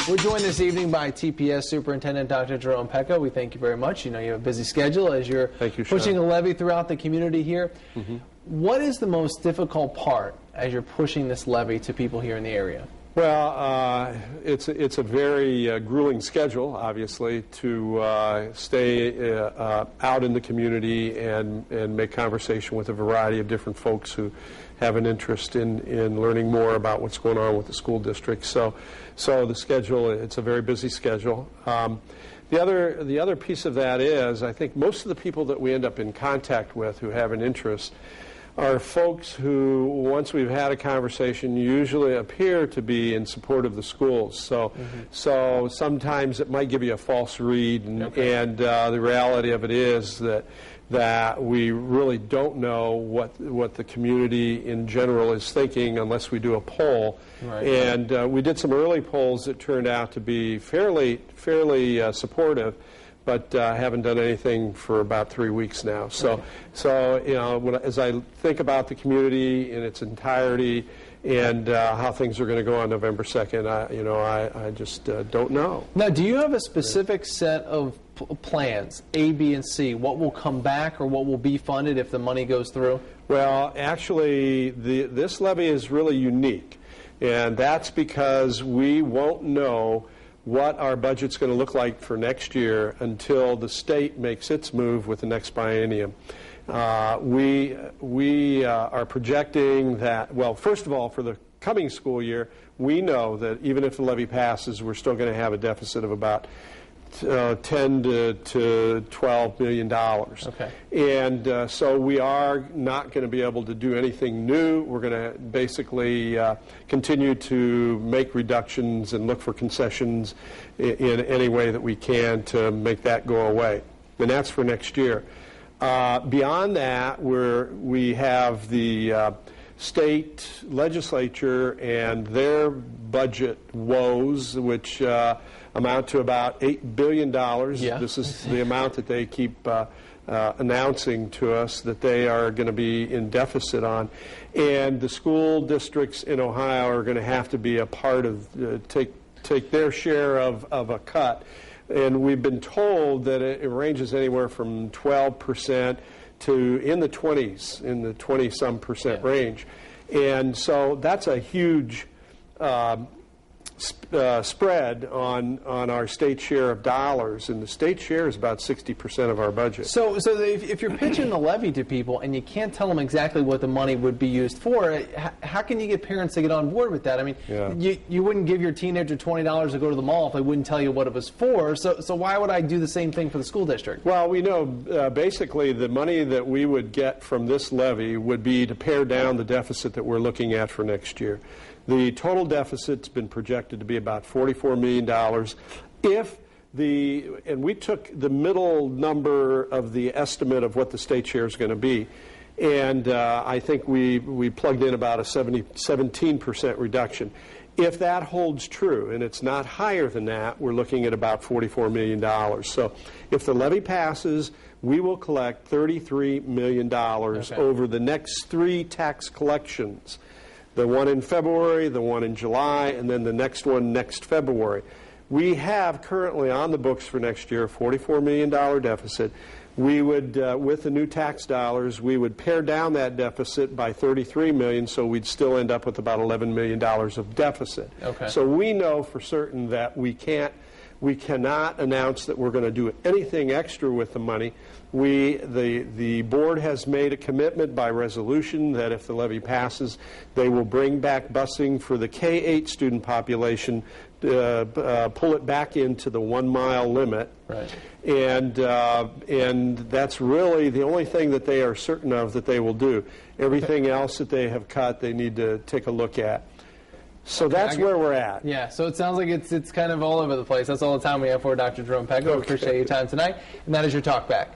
We're joined this evening by TPS Superintendent Dr. Jerome Pecko. We thank you very much. You know you have a busy schedule as you're pushing a levy throughout the community here. What is the most difficult part as you're pushing this levy to people here in the area? Well, it's a very grueling schedule, obviously, to stay out in the community and make conversation with a variety of different folks who have an interest in learning more about what's going on with the school district. So the schedule, it's a very busy schedule. The other piece of that is, I think most of the people that we end up in contact with who have an interest are folks who, once we've had a conversation, usually appear to be in support of the schools. So sometimes it might give you a false read, and the reality of it is that we really don't know what the community in general is thinking unless we do a poll. And we did some early polls that turned out to be fairly supportive, but haven't done anything for about 3 weeks now. So you know, as I think about the community in its entirety and how things are going to go on November 2nd, I just don't know. Now, do you have a specific set of plans, A, B, and C? What will come back or what will be funded if the money goes through? Well, actually, this levy is really unique, and that's because we won't know what our budget's going to look like for next year until the state makes its move with the next biennium. We are projecting that, well, first of all, for the coming school year, we know that even if the levy passes, we're still going to have a deficit of about $10 to $12 million. And so we are not going to be able to do anything new. We're going to basically continue to make reductions and look for concessions in any way that we can to make that go away. And that's for next year. Beyond that, we have the state legislature and their budget woes, which amount to about $8 billion. This is the amount that they keep announcing to us that they are going to be in deficit on. And the school districts in Ohio are going to have to be a part of, take their share of a cut. And we've been told that it ranges anywhere from 12% to in the 20s, in the 20-some percent range. And so that's a huge spread on our state share of dollars, and the state share is about 60% of our budget. So if you're pitching the levy to people and you can't tell them exactly what the money would be used for, how can you get parents to get on board with that? I mean, you wouldn't give your teenager $20 to go to the mall if they wouldn't tell you what it was for, so why would I do the same thing for the school district? Well, we know basically the money that we would get from this levy would be to pare down the deficit that we're looking at for next year. The total deficit's been projected to be about $44 million. And we took the middle number of the estimate of what the state share is going to be, and I think we plugged in about a 17% reduction. If that holds true, and it's not higher than that, we're looking at about $44 million. So if the levy passes, we will collect $33 million over the next 3 tax collections. The one in February, the one in July, and then the next one next February. We have currently on the books for next year a $44 million deficit. We would, with the new tax dollars, we would pare down that deficit by $33 million, so we'd still end up with about $11 million of deficit. So we know for certain that we cannot announce that we're going to do anything extra with the money. The board has made a commitment by resolution that if the levy passes, they will bring back busing for the K-8 student population, pull it back into the 1-mile limit. And that's really the only thing that they are certain of that they will do. Everything else that they have cut, they need to take a look at. So that's where we're at. Yeah, so it sounds like it's kind of all over the place. That's all the time we have for Dr. Jerome Pecko. We appreciate your time tonight, and that is your Talk Back.